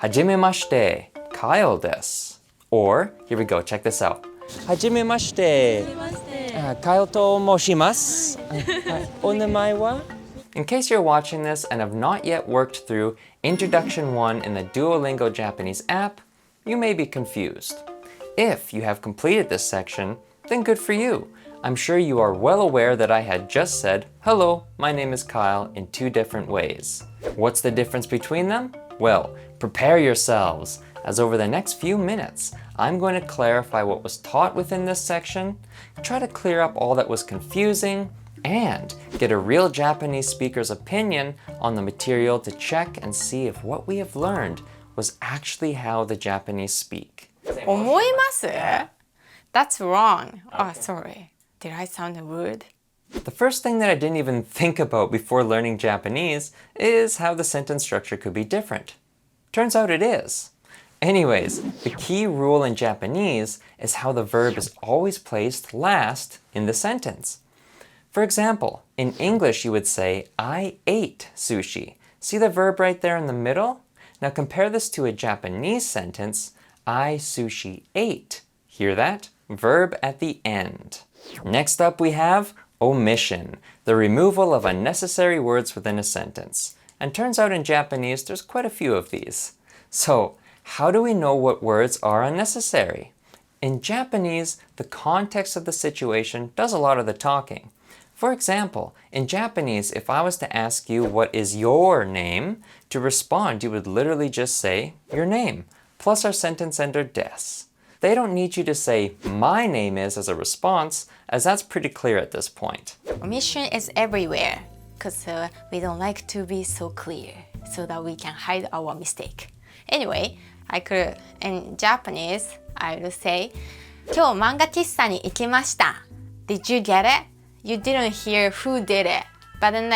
Hajimemashite, Kyle desu. Or, here we go, check this out. Hajimemashite, Kyle to moshimasu. Onamae wa? In case you're watching this and have not yet worked through Introduction 1 in the Duolingo Japanese app, you may be confused. If you have completed this section, then good for you. I'm sure you are well aware that I had just said, hello, my name is Kyle, in 2 different ways. What's the difference between them? Well, prepare yourselves, as over the next few minutes, I'm going to clarify what was taught within this section, try to clear up all that was confusing, and get a real Japanese speaker's opinion on the material to check and see if what we have learned was actually how the Japanese speak. 思います? That's wrong. Oh, sorry. Did I sound rude? The first thing that I didn't even think about before learning Japanese is how the sentence structure could be different. Turns out it is. Anyways, the key rule in Japanese is how the verb is always placed last in the sentence. For example, in English you would say, I ate sushi. See the verb right there in the middle? Now compare this to a Japanese sentence, I sushi ate. Hear that? Verb at the end. Next up we have omission, the removal of unnecessary words within a sentence. And turns out in Japanese there's quite a few of these. So, how do we know what words are unnecessary? In Japanese, the context of the situation does a lot of the talking. For example, in Japanese, if I was to ask you what is your name, to respond you would literally just say your name, plus our sentence ender desu. They don't need you to say my name is as a response, as that's pretty clear at this point. Omission is everywhere because we don't like to be so clear so that we can hide our mistake. Anyway, in Japanese, I will say 今日漫画喫茶に行きました. Did you get it? You didn't hear who did it. But then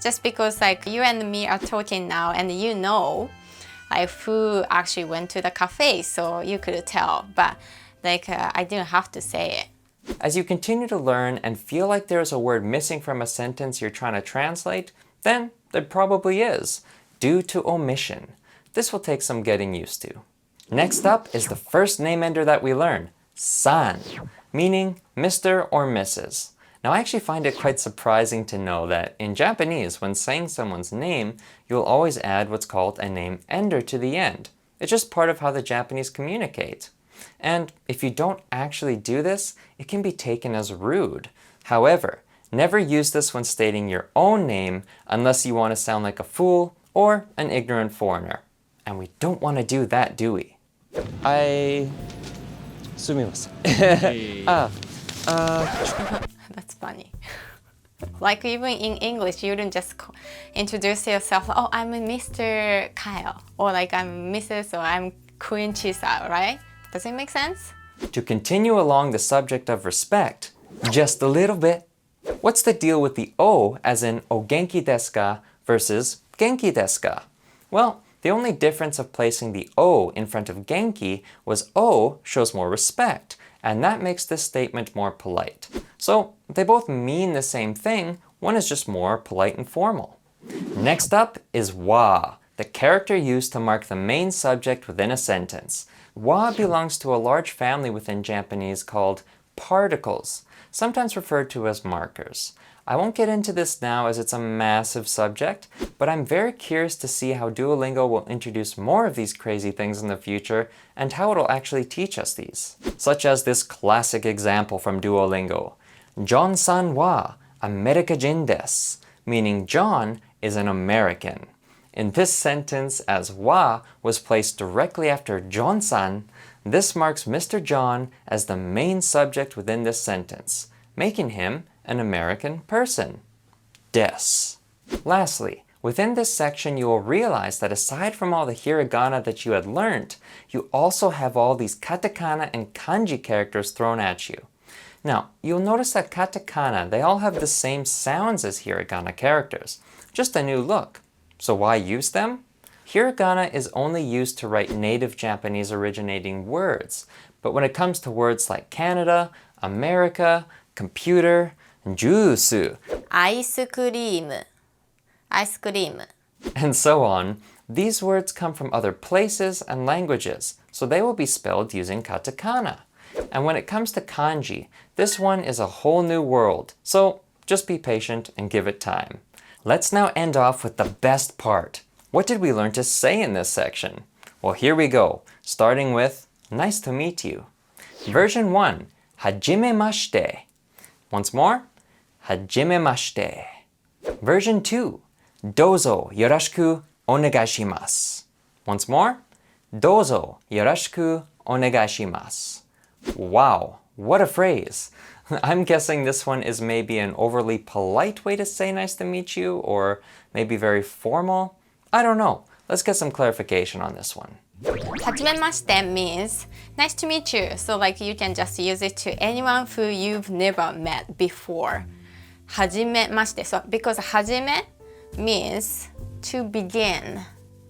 just because you and me are talking now and you know who actually went to the cafe, so you could tell. But I didn't have to say it. As you continue to learn and feel like there's a word missing from a sentence you're trying to translate, then there probably is, due to omission. This will take some getting used to. Next up is the first name ender that we learn, san, meaning Mr. or Mrs. Now I actually find it quite surprising to know that in Japanese, when saying someone's name, you'll always add what's called a name ender to the end. It's just part of how the Japanese communicate. And if you don't actually do this, it can be taken as rude. However, never use this when stating your own name unless you want to sound like a fool or an ignorant foreigner. And we don't want to do that, do we? That's funny. Even in English, you don't just introduce yourself, oh, I'm Mr. Kyle, or I'm Mrs. or I'm Queen Chisa, right? Does it make sense? To continue along the subject of respect, just a little bit. What's the deal with the O as in o genki desu ka versus genki desu ka? Well, the only difference of placing the O in front of genki was O shows more respect, and that makes this statement more polite. So they both mean the same thing, one is just more polite and formal. Next up is wa, the character used to mark the main subject within a sentence. Wa belongs to a large family within Japanese called particles, sometimes referred to as markers. I won't get into this now as it's a massive subject, but I'm very curious to see how Duolingo will introduce more of these crazy things in the future and how it'll actually teach us these. Such as this classic example from Duolingo. John-san wa Amerikajin desu, meaning John is an American. In this sentence, as wa was placed directly after John-san, this marks Mr. John as the main subject within this sentence, making him an American person. Des. Lastly, within this section you will realize that aside from all the hiragana that you had learned, you also have all these katakana and kanji characters thrown at you. Now, you'll notice that katakana, they all have the same sounds as hiragana characters, just a new look. So why use them? Hiragana is only used to write native Japanese originating words, but when it comes to words like Canada, America, computer, juice, ice cream, and so on, these words come from other places and languages, so they will be spelled using katakana. And when it comes to kanji, this one is a whole new world, so just be patient and give it time. Let's now end off with the best part. What did we learn to say in this section? Well, here we go, starting with nice to meet you. Version 1, hajimemashite. Once more, hajimemashite. Version 2, dozo yoroshiku onegaishimasu. Once more, dozo yoroshiku onegaishimasu. Wow, what a phrase! I'm guessing this one is maybe an overly polite way to say nice to meet you, or maybe very formal. I don't know. Let's get some clarification on this one. Hajimemashite means nice to meet you. So like you can just use it to anyone who you've never met before. Hajimemashite. So because hajime means to begin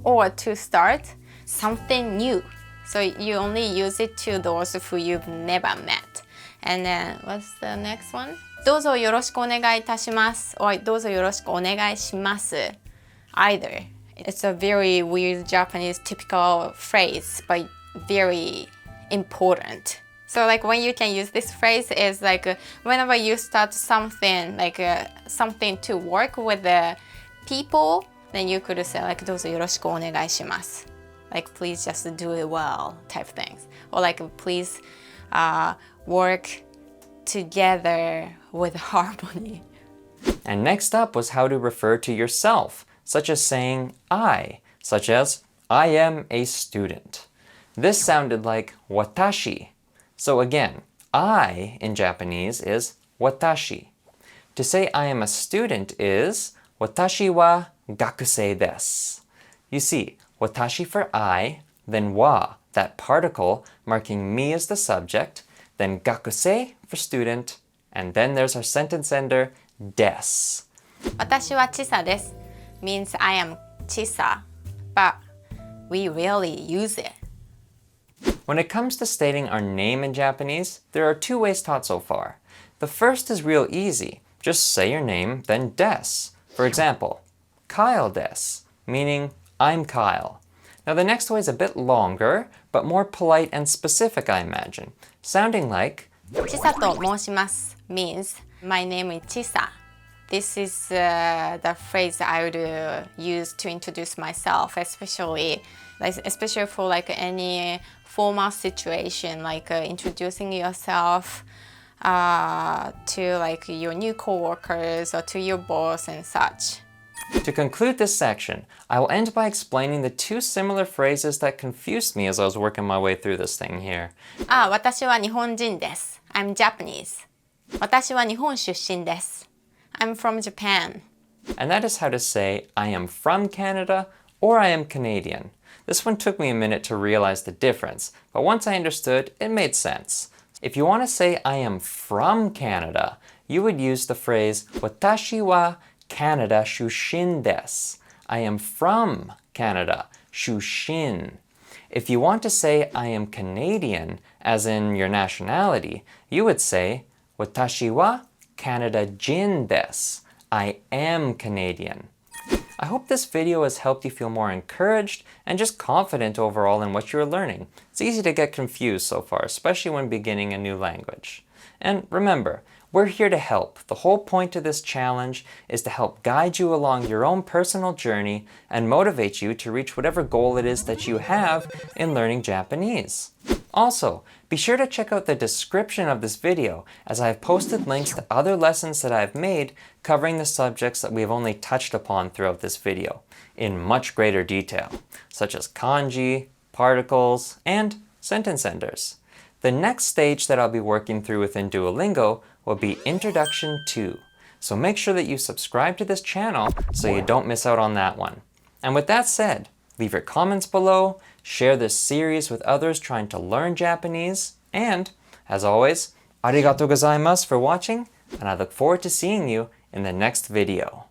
or to start something new. So you only use it to those who you've never met. And then what's the next one? どうぞよろしくお願いいたします or どうぞよろしくお願いします either. It's a very weird Japanese typical phrase, but very important. So like when you can use this phrase is like whenever you start something, like something to work with the people, then you could say like どうぞよろしくお願いします. Like please just do it well type things. Or like please work together with harmony. And next up was how to refer to yourself, such as saying I, such as I am a student. This sounded like watashi. So again, I in Japanese is watashi. To say I am a student is watashi wa gakusei desu. You see, watashi for I, then wa, that particle marking me as the subject, then gakusei for student, and then there's our sentence ender, desu. 私はチサです means I am chisa, but we rarely use it. When it comes to stating our name in Japanese, there are two ways taught so far. The first is real easy. Just say your name, then desu. For example, Kyle desu, meaning I'm Kyle. Now the next way is a bit longer, but more polite and specific, I imagine, sounding like チサと申します means my name is Chisa. This is the phrase I would use to introduce myself, especially for like any formal situation, like introducing yourself to like your new coworkers or to your boss and such. To conclude this section, I will end by explaining the two similar phrases that confused me as I was working my way through this thing here. 私は日本人です I'm Japanese. 私は日本出身です I'm from Japan. And that is how to say I am from Canada or I am Canadian. This one took me a minute to realize the difference, but once I understood, it made sense. If you want to say I am from Canada, you would use the phrase 私は Canada shushin desu. I am from Canada, shushin. If you want to say I am Canadian, as in your nationality, you would say 私は Canada jin desu. I am Canadian. I hope this video has helped you feel more encouraged and just confident overall in what you're learning. It's easy to get confused so far, especially when beginning a new language. And remember, we're here to help. The whole point of this challenge is to help guide you along your own personal journey and motivate you to reach whatever goal it is that you have in learning Japanese. Also, be sure to check out the description of this video as I have posted links to other lessons that I've made covering the subjects that we have only touched upon throughout this video in much greater detail, such as kanji, particles, and sentence enders. The next stage that I'll be working through within Duolingo will be Introduction 2. So make sure that you subscribe to this channel so you don't miss out on that one. And with that said, leave your comments below, share this series with others trying to learn Japanese, and, as always, arigatou gozaimasu for watching, and I look forward to seeing you in the next video.